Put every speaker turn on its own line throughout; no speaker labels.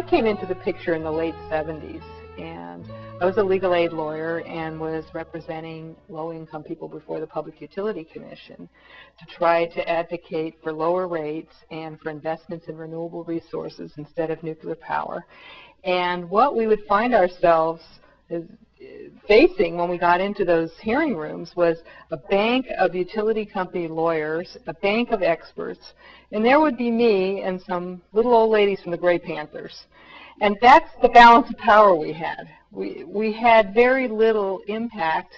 I came into the picture in the late 70s, and I was a legal aid lawyer and was representing low-income people before the Public Utility Commission to try to advocate for lower rates and for investments in renewable resources instead of nuclear power. And what we would find ourselves facing when we got into those hearing rooms was a bank of utility company lawyers, a bank of experts, and there would be me and some little old ladies from the Gray Panthers. And that's the balance of power we had. We had very little impact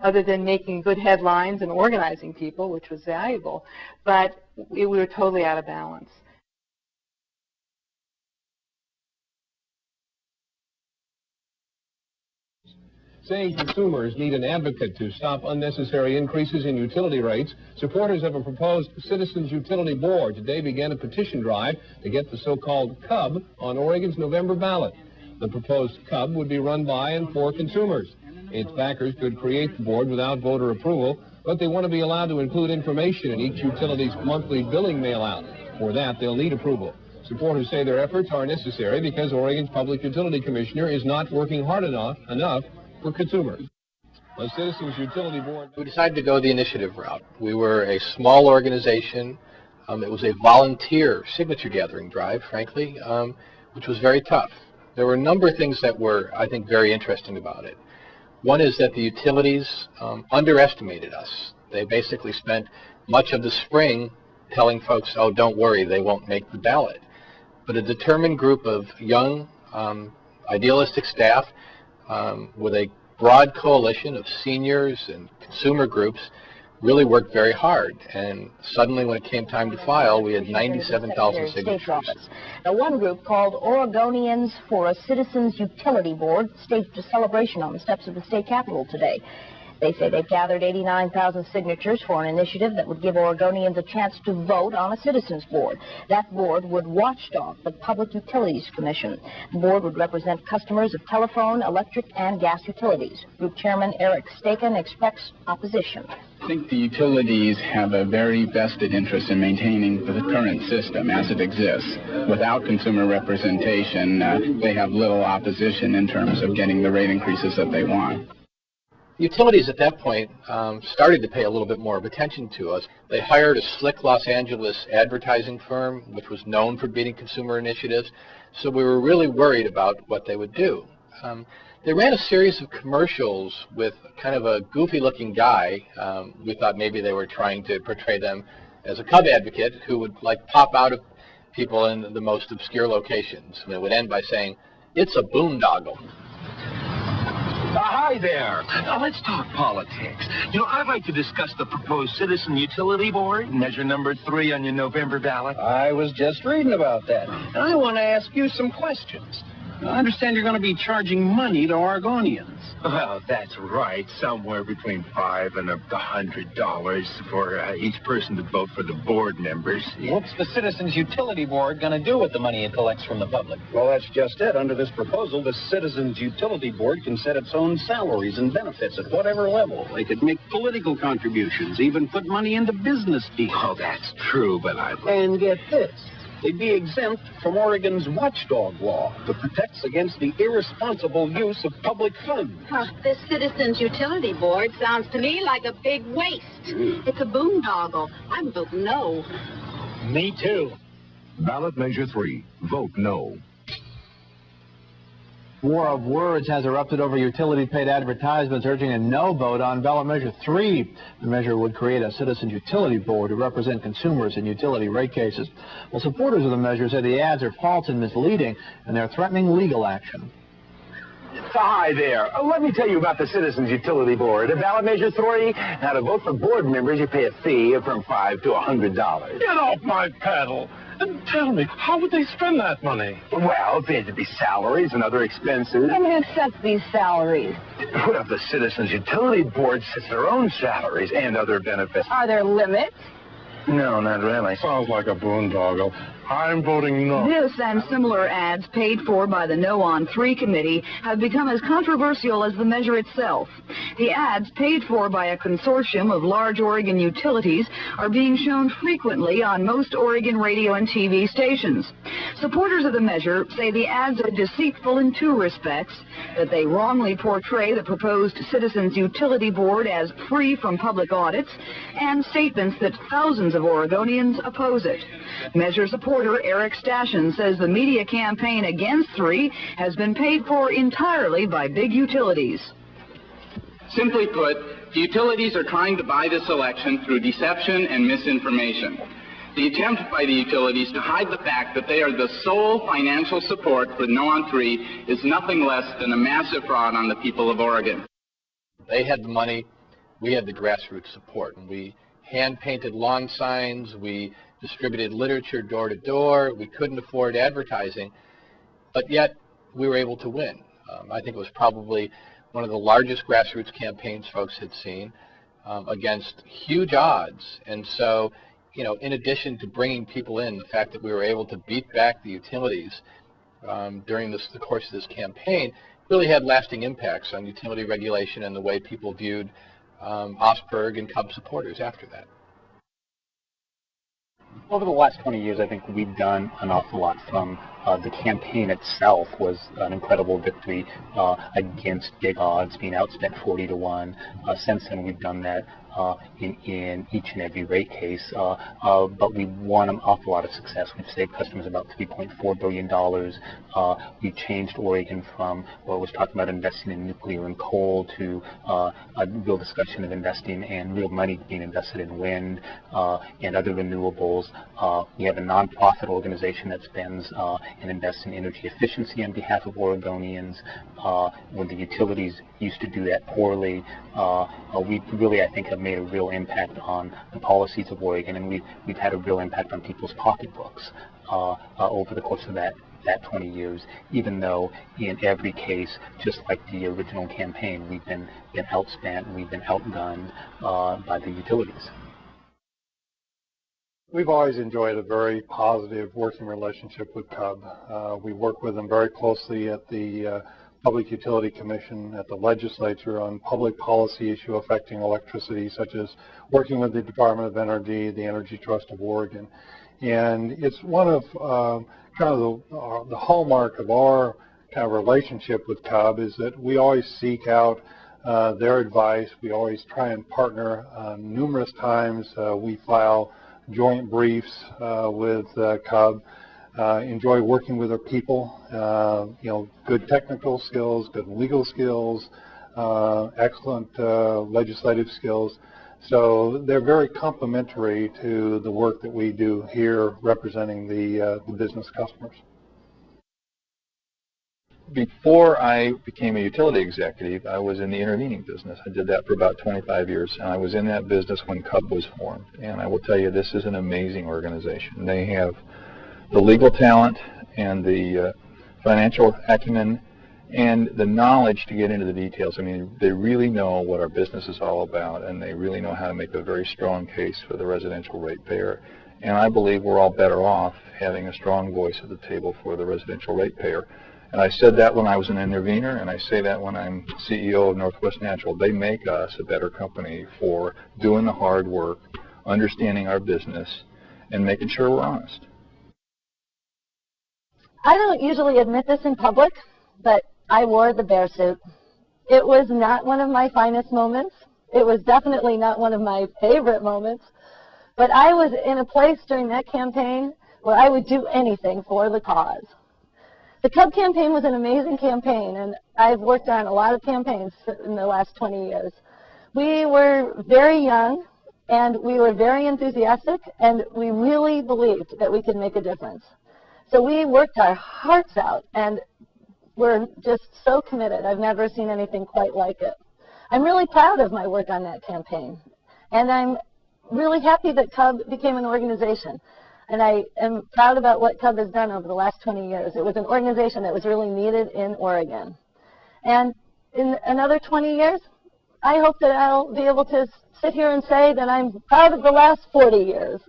other than making good headlines and organizing people, which was valuable, but we were totally out of balance.
Saying consumers need an advocate to stop unnecessary increases in utility rates, supporters of a proposed Citizens Utility Board today began a petition drive to get the so-called CUB on Oregon's November ballot. The proposed CUB would be run by and for consumers. Its backers could create the board without voter approval, but they want to be allowed to include information in each utility's monthly billing mail-out. For that, they'll need approval. Supporters say their efforts are necessary because Oregon's Public Utility Commissioner is not working hard enough for consumers. A Citizens Utility Board.
We decided to go the initiative route. We were a small organization. It was a volunteer signature gathering drive, frankly, which was very tough. There were a number of things that were, I think, very interesting about it. One is that the utilities underestimated us. They basically spent much of the spring telling folks, oh, don't worry, they won't make the ballot. But a determined group of young, idealistic staff with a broad coalition of seniors and consumer groups really worked very hard, and suddenly when it came time to file, we had 97,000 signatures.
Now, one group called Oregonians for a Citizens Utility Board staged a celebration on the steps of the state capitol today. They say they've gathered 89,000 signatures for an initiative that would give Oregonians a chance to vote on a citizens board. That board would watchdog the Public Utilities Commission. The board would represent customers of telephone, electric, and gas utilities. Group Chairman Eric Stachon expects opposition.
I think the utilities have a very vested interest in maintaining the current system as it exists. Without consumer representation, they have little opposition in terms of getting the rate increases that they want.
Utilities at that point started to pay a little bit more of attention to us. They hired a slick Los Angeles advertising firm, which was known for beating consumer initiatives, so we were really worried about what they would do. They ran a series of commercials with kind of a goofy-looking guy. We thought maybe they were trying to portray them as a CUB advocate who would like pop out of people in the most obscure locations. And it would end by saying, "It's a boondoggle."
Hi there. Now let's talk politics. You know, I'd like to discuss the proposed Citizen Utility Board, measure number 3 on your November ballot.
I was just reading about that, and I want to ask you some questions. I understand you're going to be charging money to Oregonians.
Well, that's right. Somewhere between $5 and $100 for each person to vote for the board members.
What's the Citizens Utility Board going to do with the money it collects from the public? Well, that's just it. Under this proposal, the Citizens Utility Board can set its own salaries and benefits at whatever level. They could make political contributions, even put money into business deals.
Oh, that's true, but
And get this. They'd be exempt from Oregon's watchdog law that protects against the irresponsible use of public funds.
This Citizens Utility Board sounds to me like a big waste. It's a boondoggle. I'm voting no.
Me too.
Ballot measure 3. Vote no.
War of words has erupted over utility-paid advertisements urging a no vote on ballot measure 3. The measure would create a Citizens Utility Board to represent consumers in utility rate cases. Well, supporters of the measure say the ads are false and misleading, and they're threatening legal action.
Hi there. Let me tell you about the Citizens Utility Board. Ballot measure 3. Now, to vote for board members, you pay a fee from $5 to $100.
Get off my pedal. And tell me, how would they spend that money?
Well, there'd be salaries and other expenses.
And who sets these salaries?
Well, the Citizens Utility Board sets their own salaries and other benefits.
Are there limits?
No, not really.
Sounds like a boondoggle.
I'm voting no.
This and similar ads paid for by the No on 3 committee have become as controversial as the measure itself. The ads paid for by a consortium of large Oregon utilities are being shown frequently on most Oregon radio and TV stations. Supporters of the measure say the ads are deceitful in two respects, that they wrongly portray the proposed Citizens Utility Board as free from public audits, and statements that thousands of Oregonians oppose it. Measure supporter Eric Stachon says the media campaign against 3 has been paid for entirely by big utilities.
Simply put, the utilities are trying to buy this election through deception and misinformation. The attempt by the utilities to hide the fact that they are the sole financial support for No on 3 is nothing less than a massive fraud on the people of Oregon.
They had the money, we had the grassroots support, and we hand-painted lawn signs, we distributed literature door to door, we couldn't afford advertising, but yet we were able to win. I think it was probably one of the largest grassroots campaigns folks had seen against huge odds. And so, you know, in addition to bringing people in, the fact that we were able to beat back the utilities during the course of this campaign really had lasting impacts on utility regulation and the way people viewed Osberg and CUB supporters after that.
Over the last 20 years, I think we've done an awful lot. From the campaign itself was an incredible victory against big odds, being outspent 40-1. Since then, we've done that in each and every rate case, but we've won an awful lot of success. We've saved customers about $3.4 billion. We've changed Oregon from what was talking about investing in nuclear and coal to a real discussion of investing and real money being invested in wind and other renewables. We have a nonprofit organization that spends and invests in energy efficiency on behalf of Oregonians. When the utilities used to do that poorly, we really, I think, have made a real impact on the policies of Oregon, and we've had a real impact on people's pocketbooks over the course of that 20 years, even though in every case, just like the original campaign, we've been outspent, we've been outgunned by the utilities.
We've always enjoyed a very positive working relationship with CUB. We work with them very closely at the Public Utility Commission, at the legislature on public policy issue affecting electricity, such as working with the Department of Energy, the Energy Trust of Oregon. And it's one of kind of the hallmark of our kind of relationship with CUB is that we always seek out their advice. We always try and partner. Numerous times we file joint briefs with CUB. Enjoy working with our people. You know, good technical skills, good legal skills, excellent legislative skills. So they're very complementary to the work that we do here representing the business customers.
Before I became a utility executive, I was in the intervening business. I did that for about 25 years, and I was in that business when CUB was formed. And I will tell you, this is an amazing organization. They have the legal talent and the financial acumen and the knowledge to get into the details. I mean, they really know what our business is all about, and they really know how to make a very strong case for the residential ratepayer. And I believe we're all better off having a strong voice at the table for the residential ratepayer. And I said that when I was an intervener, and I say that when I'm CEO of Northwest Natural. They make us a better company for doing the hard work, understanding our business, and making sure we're honest.
I don't usually admit this in public, but I wore the bear suit. It was not one of my finest moments. It was definitely not one of my favorite moments. But I was in a place during that campaign where I would do anything for the cause. The CUB campaign was an amazing campaign, and I've worked on a lot of campaigns in the last 20 years. We were very young, and we were very enthusiastic, and we really believed that we could make a difference. So we worked our hearts out, and we're just so committed. I've never seen anything quite like it. I'm really proud of my work on that campaign, and I'm really happy that CUB became an organization. And I am proud about what CUB has done over the last 20 years. It was an organization that was really needed in Oregon. And in another 20 years, I hope that I'll be able to sit here and say that I'm proud of the last 40 years.